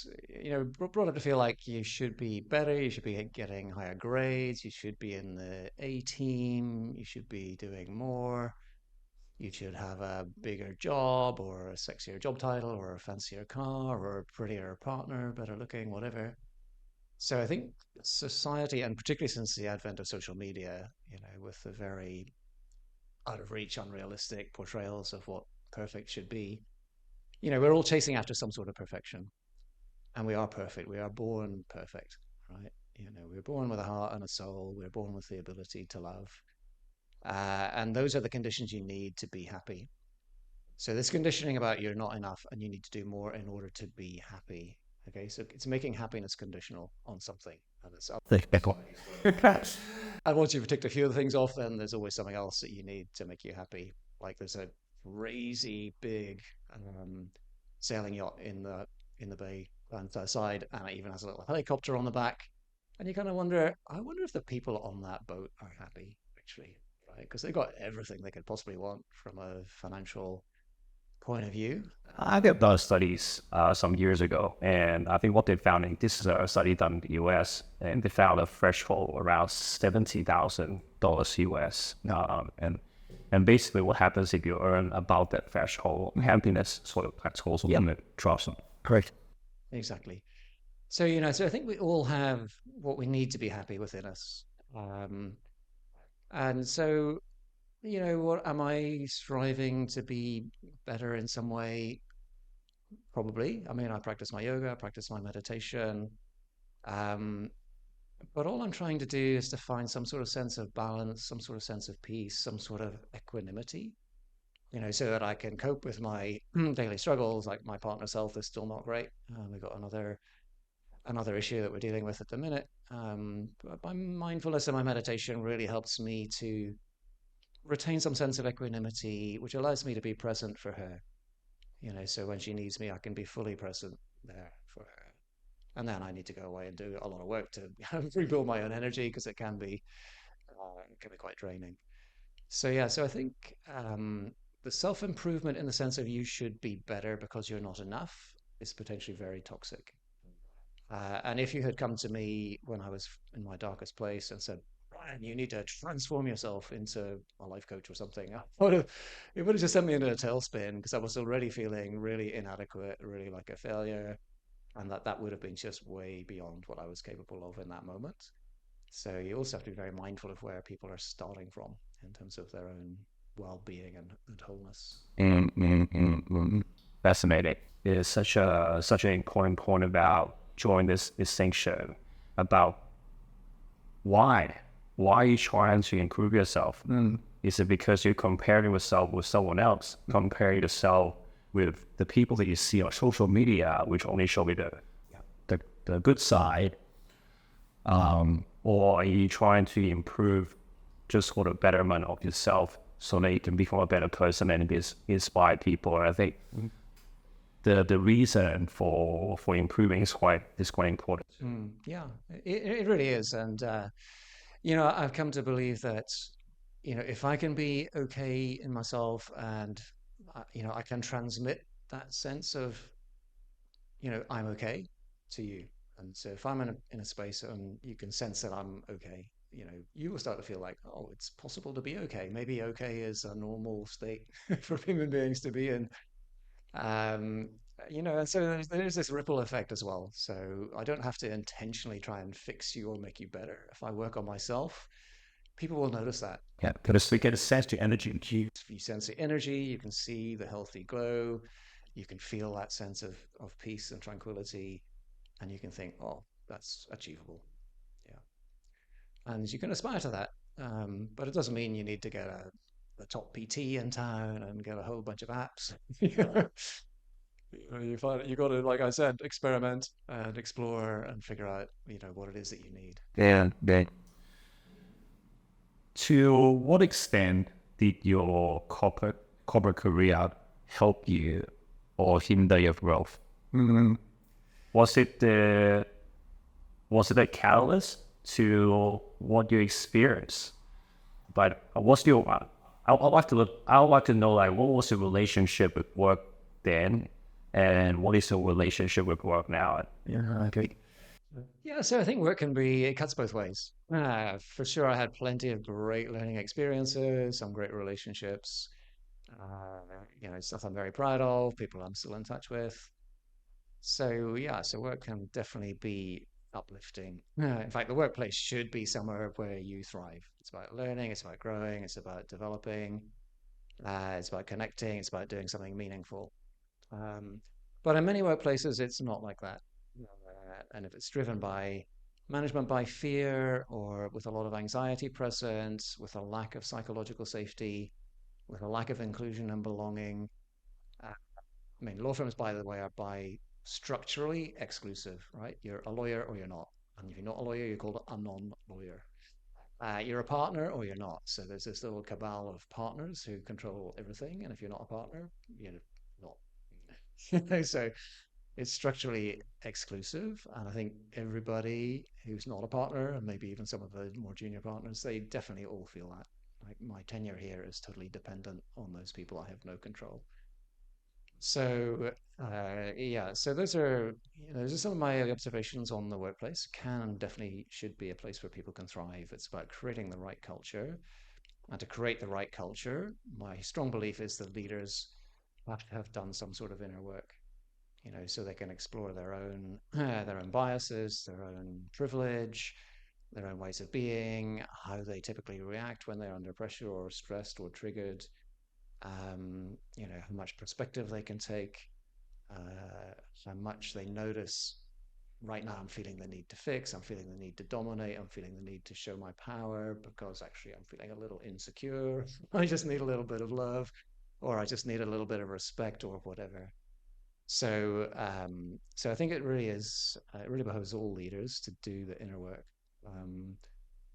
brought up to feel like you should be better, you should be getting higher grades, you should be in the A team, you should be doing more, you should have a bigger job or a sexier job title or a fancier car or a prettier partner, better looking, whatever. So I think society, and particularly since the advent of social media, with the very out of reach, unrealistic portrayals of what perfect should be, we're all chasing after some sort of perfection. And we are perfect. We are born perfect, right? We're born with a heart and a soul. We're born with the ability to love. And those are the conditions you need to be happy. So this conditioning about you're not enough and you need to do more in order to be happy. Okay, so it's making happiness conditional on something. And it's up. And once you've ticked a few of the things off, then there's always something else that you need to make you happy. Like there's a crazy big um, sailing yacht in the bay side, and it even has a little helicopter on the back. And you kind of wonder, I wonder if the people on that boat are happy, actually, right? Because they've got everything they could possibly want from a financial point of view. I did those studies some years ago, and I think what they found, and this is a study done in the US, and they found a threshold around $70,000 US. And basically what happens if you earn about that threshold, happiness sort of plateaus and it drops. Correct. Exactly. So, so I think we all have what we need to be happy within us. And so, what am I striving to be better in some way? Probably. I mean, I practice my yoga, I practice my meditation. Um, but all I'm trying to do is to find some sort of sense of balance, some sort of sense of peace, some sort of equanimity, so that I can cope with my daily struggles. Like my partner's health is still not great. We've got another issue that we're dealing with at the minute. But my mindfulness and my meditation really helps me to retain some sense of equanimity, which allows me to be present for her. So when she needs me, I can be fully present there for her. And then I need to go away and do a lot of work to rebuild my own energy because it can be quite draining. So yeah, so I think the self-improvement in the sense of you should be better because you're not enough is potentially very toxic. And if you had come to me when I was in my darkest place and said, Brian, you need to transform yourself into a life coach or something, it would have just sent me into a tailspin because I was already feeling really inadequate, really like a failure, and that would have been just way beyond what I was capable of in that moment. So you also have to be very mindful of where people are starting from in terms of their own well-being and wholeness. Fascinating. It is such an important point about drawing this distinction about why are you trying to improve yourself? Is it because you're comparing yourself with someone else, comparing yourself with the people that you see on social media, which only show me the good side? Or are you trying to improve just for the betterment of yourself so that you can become a better person and inspire people? And I think the reason for improving is quite important. Yeah, it really is. And, I've come to believe that, if I can be okay in myself and, I can transmit that sense of, I'm okay to you. And so if I'm in a space and you can sense that I'm okay, you will start to feel like, oh, it's possible to be okay. Maybe okay is a normal state for human beings to be in. Um, and so there's this ripple effect as well. So I don't have to intentionally try and fix you or make you better. If I work on myself, people will notice that. Yeah, because we get a sense to energy. If you sense the energy, you can see the healthy glow, you can feel that sense of peace and tranquility, and you can think, oh, that's achievable. Yeah. And you can aspire to that. But it doesn't mean you need to get the top PT in town and get a whole bunch of apps. You got to, like I said, experiment and explore and figure out, what it is that you need. Yeah. To what extent did your corporate career help you or hinder your growth? Was it a catalyst to what you experienced? But what's your I'd like to know, like, what was your relationship with work then, and what is your relationship with work now? Yeah, okay. Yeah, so I think it cuts both ways. For sure, I had plenty of great learning experiences, some great relationships, stuff I'm very proud of, people I'm still in touch with. So yeah, so work can definitely be uplifting. In fact, the workplace should be somewhere where you thrive. It's about learning, it's about growing, it's about developing, it's about connecting, it's about doing something meaningful. But in many workplaces, it's not like that. And if it's driven by management by fear or with a lot of anxiety present, with a lack of psychological safety, with a lack of inclusion and belonging. I mean, law firms, by the way, are by structurally exclusive, right? You're a lawyer or you're not. And if you're not a lawyer, you're called a non-lawyer. You're a partner or you're not. So there's this little cabal of partners who control everything. And if you're not a partner, you're not. So it's structurally exclusive. And I think everybody who's not a partner, and maybe even some of the more junior partners, they definitely all feel that. Like my tenure here is totally dependent on those people. I have no control. So yeah, so those are some of my observations on the workplace. Can and definitely should be a place where people can thrive. It's about creating the right culture, and to create the right culture, my strong belief is that leaders have to have done some sort of inner work, so they can explore their own biases, their own privilege, their own ways of being, how they typically react when they're under pressure or stressed or triggered, how much perspective they can take, how much they notice. Right now, I'm feeling the need to fix, I'm feeling the need to dominate, I'm feeling the need to show my power because actually I'm feeling a little insecure. I just need a little bit of love, or I just need a little bit of respect, or whatever. So I think it really behooves all leaders to do the inner work um,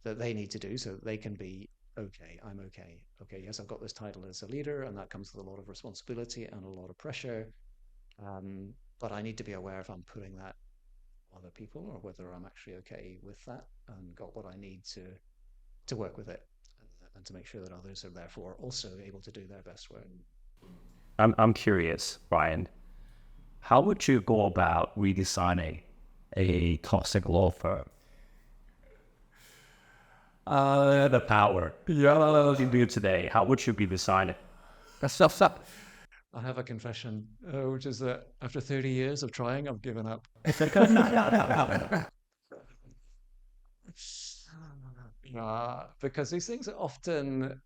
that they need to do so that they can be okay. I'm okay. Okay, yes, I've got this title as a leader, and that comes with a lot of responsibility and a lot of pressure. But I need to be aware if I'm putting that on other people or whether I'm actually okay with that and got what I need to work with it and to make sure that others are therefore also able to do their best work. I'm curious, Brian. How would you go about redesigning a toxic law firm? The power. Yeah, you do today. How would you be designing? I have a confession, which is that after 30 years of trying, I've given up. Because these things are often,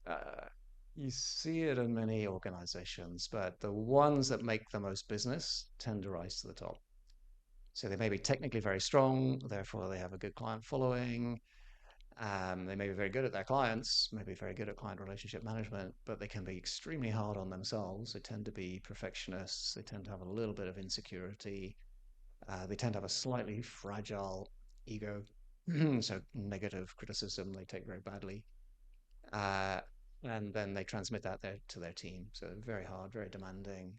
you see it in many organizations, but the ones that make the most business tend to rise to the top. So they may be technically very strong, therefore they have a good client following. They may be very good at their clients, maybe very good at client relationship management, but they can be extremely hard on themselves. They tend to be perfectionists. They tend to have a little bit of insecurity. They tend to have a slightly fragile ego. So negative criticism they take very badly. Uh, and then they transmit that to their team. So very hard, very demanding.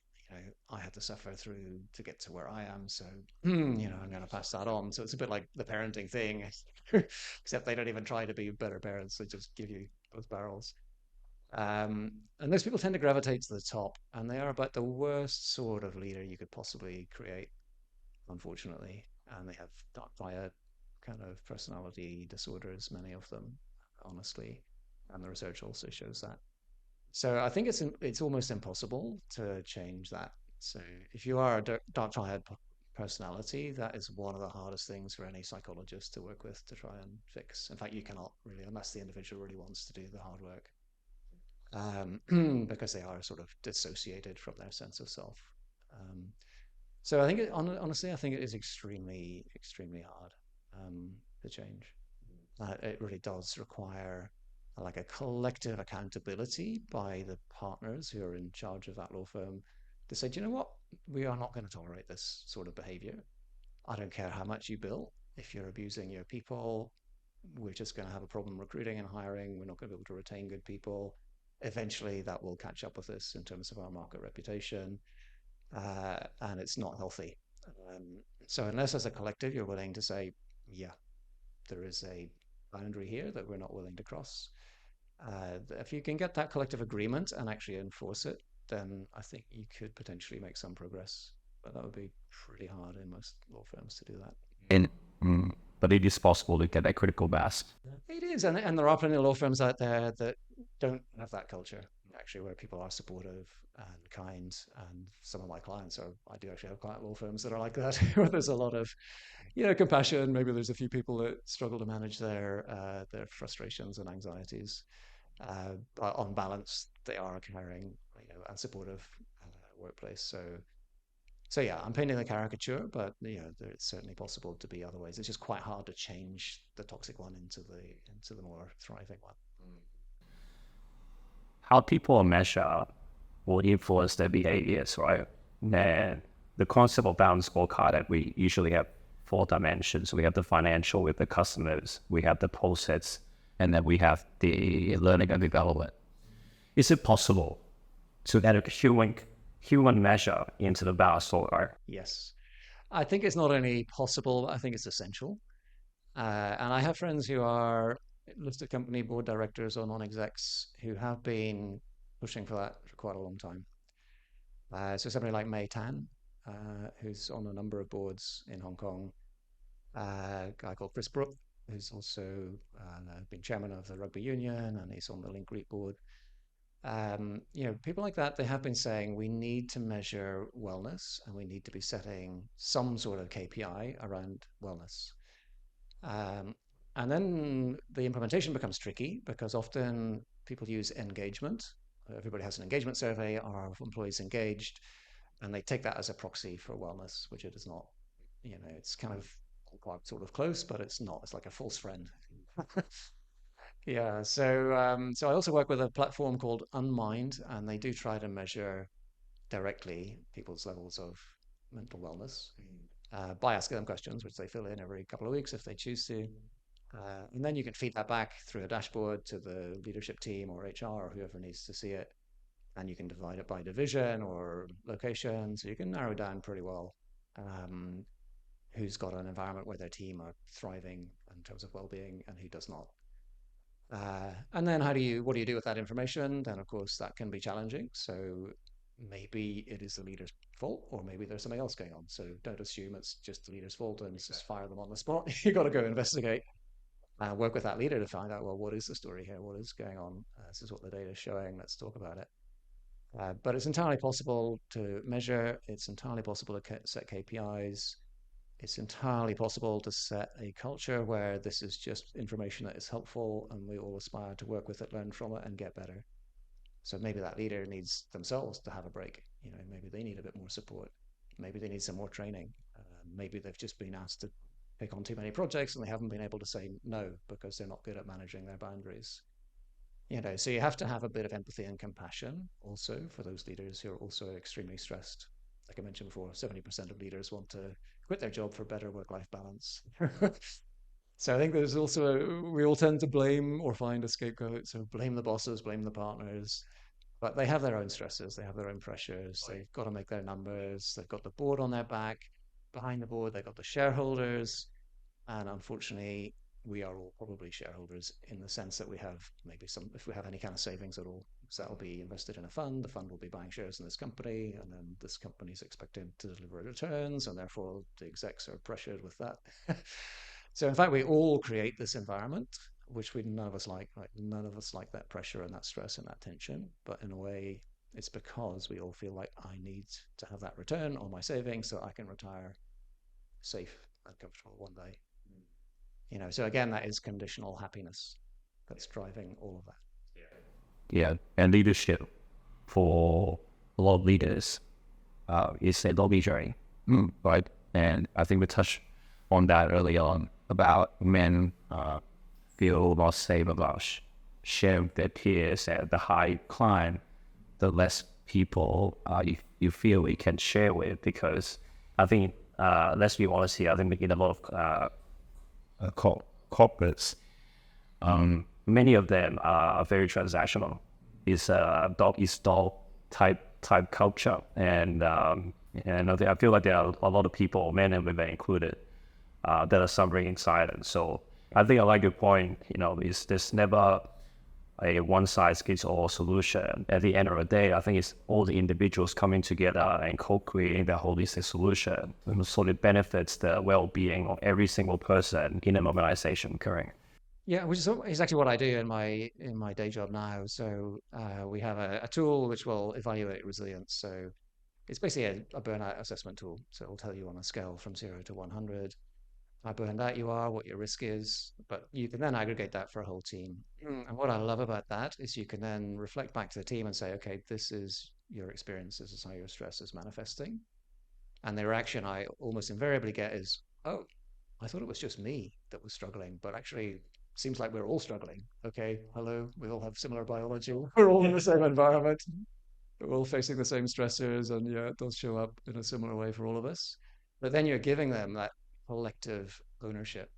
I had to suffer through to get to where I am. So, I'm going to pass that on. So it's a bit like the parenting thing, except they don't even try to be better parents. They just give you both barrels. And those people tend to gravitate to the top, and they are about the worst sort of leader you could possibly create, unfortunately. And they have dire kind of personality disorders, many of them, honestly. And the research also shows that. So I think it's almost impossible to change that. So if you are a dark childhood personality, that is one of the hardest things for any psychologist to work with to try and fix. In fact, you cannot really, unless the individual really wants to do the hard work, because they are sort of dissociated from their sense of self. Um, so I think, honestly, I think it is extremely, extremely hard to change. It really does require like a collective accountability by the partners who are in charge of that law firm to say, do you know what? We are not going to tolerate this sort of behavior. I don't care how much you bill. If you're abusing your people, we're just going to have a problem recruiting and hiring. We're not going to be able to retain good people. Eventually, that will catch up with us in terms of our market reputation, and it's not healthy. So, unless as a collective you're willing to say, yeah, there is a boundary here that we're not willing to cross, if you can get that collective agreement and actually enforce it, then I think you could potentially make some progress. But that would be pretty hard in most law firms to do that. And but it is possible to get a critical mass. It is, and there are plenty of law firms out there that don't have that culture, actually, where people are supportive and kind. And some of my clients I do actually have client law firms that are like that, where there's a lot of, compassion. Maybe there's a few people that struggle to manage their frustrations and anxieties. But on balance, they are a caring, and supportive workplace. So So yeah, I'm painting the caricature, but it's certainly possible to be other ways. It's just quite hard to change the toxic one into the more thriving one. How people measure will influence their behaviors, right? And the concept of balanced scorecard that we usually have four dimensions. We have the financial with the customers, we have the process, and then we have the learning and development. Is it possible to add a human measure into the balanced scorecard? Yes, I think it's not only possible, I think it's essential. And I have friends who are listed company board directors or non-execs who have been pushing for that for quite a long time. So somebody like May Tan, who's on a number of boards in Hong Kong, a guy called Chris Brook, who's also been chairman of the rugby union, and he's on the Link Group board. People like that, they have been saying we need to measure wellness and we need to be setting some sort of KPI around wellness. Um, and then the implementation becomes tricky because often people use engagement. Everybody has an engagement survey. Are employees engaged? And they take that as a proxy for wellness, which it is not. It's kind of quite sort of close, but it's not. It's like a false friend. Yeah. So I also work with a platform called Unmind, and they do try to measure directly people's levels of mental wellness by asking them questions, which they fill in every couple of weeks if they choose to. And then you can feed that back through a dashboard to the leadership team or HR or whoever needs to see it. And you can divide it by division or location. So you can narrow down pretty well um, who's got an environment where their team are thriving in terms of well-being and who does not. And then what do you do with that information? Then of course that can be challenging. So maybe it is the leader's fault, or maybe there's something else going on. So don't assume it's just the leader's fault and just fire them on the spot. You got to go investigate and work with that leader to find out, well, what is the story here? What is going on? This is what the data is showing. Let's talk about it. But it's entirely possible to measure. It's entirely possible to set KPIs. It's entirely possible to set a culture where this is just information that is helpful and we all aspire to work with it, learn from it, and get better. So maybe that leader needs themselves to have a break. Maybe they need a bit more support. Maybe they need some more training. Maybe they've just been asked to take on too many projects and they haven't been able to say no because they're not good at managing their boundaries. So you have to have a bit of empathy and compassion also for those leaders who are also extremely stressed. Like I mentioned before, 70% of leaders want to quit their job for better work-life balance. So I think there's also we all tend to blame or find a scapegoat. So blame the bosses, blame the partners, but they have their own stresses, they have their own pressures. They've got to make their numbers. They've got the board on their back. Behind the board, they've got the shareholders, and unfortunately, we are all probably shareholders in the sense that we have maybe if we have any kind of savings at all, so that'll be invested in a fund. The fund will be buying shares in this company, and then this company is expected to deliver returns, and therefore the execs are pressured with that. So in fact, we all create this environment, which none of us like. Right? None of us like that pressure and that stress and that tension. But in a way, it's because we all feel like I need to have that return on my savings so I can retire safe and comfortable one day. So again, that is conditional happiness that's driving all of that. Yeah, and leadership for a lot of leaders is a lonely journey, right? And I think we touched on that early on about men feel more safe about sharing their peers. At the high climb, the less people you feel we can share with, because I think, let's be honest here, I think in a lot of corporates, many of them are very transactional. It's a dog-eat-dog type culture, and I feel like there are a lot of people, men and women included, that are suffering in silence. So I think I like your point. Is there's never a one-size-fits-all solution. At the end of the day, I think it's all the individuals coming together and co-creating the holistic solution, and so it benefits the well-being of every single person in an organization. Correct. Yeah, which is exactly what I do in my day job now. So we have a tool which will evaluate resilience. So it's basically a burnout assessment tool. So it will tell you on a scale from 0 to 100 how burned out you are, what your risk is, but you can then aggregate that for a whole team. And what I love about that is you can then reflect back to the team and say, okay, this is your experience, this is how your stress is manifesting. And the reaction I almost invariably get is, oh, I thought it was just me that was struggling, but actually seems like we're all struggling. Okay, hello, we all have similar biology. We're all in the same environment. We're all facing the same stressors, and yeah, it does show up in a similar way for all of us. But then you're giving them that collective ownership,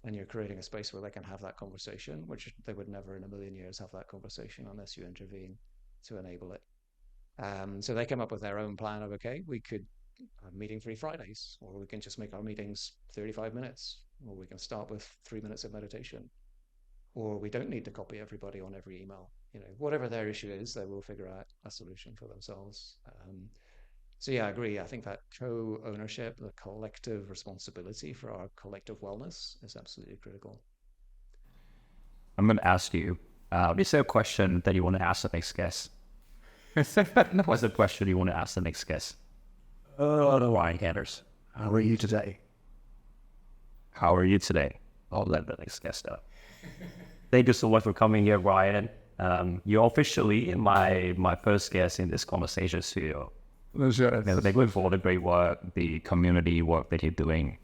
and you're creating a space where they can have that conversation, which they would never in a million years have that conversation unless you intervene to enable it. So they come up with their own plan of, okay, we could have meeting-free Fridays, or we can just make our meetings 35 minutes, or we can start with 3 minutes of meditation, or we don't need to copy everybody on every email. Whatever their issue is, they will figure out a solution for themselves. So yeah, I agree. I think that co-ownership, the collective responsibility for our collective wellness is absolutely critical. I'm going to ask you, is there a question that you want to ask the next guest? What's the question you want to ask the next guest? Ryan Henderson, how are you today? How are you today? I'll let the next guest know. Thank you so much for coming here, Ryan. You're officially my first guest in this conversation studio. Thank you for all the great work, the community work that you're doing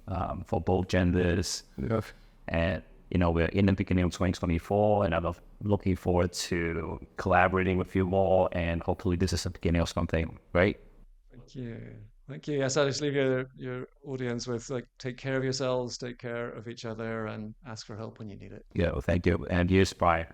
for both genders. Yeah. And, we're in the beginning of 2024, and I'm looking forward to collaborating with you more, and hopefully this is the beginning of something great. Thank you. Thank you. Yes, I just leave your audience with, take care of yourselves, take care of each other, and ask for help when you need it. Yeah, well, thank you. And here's Brian.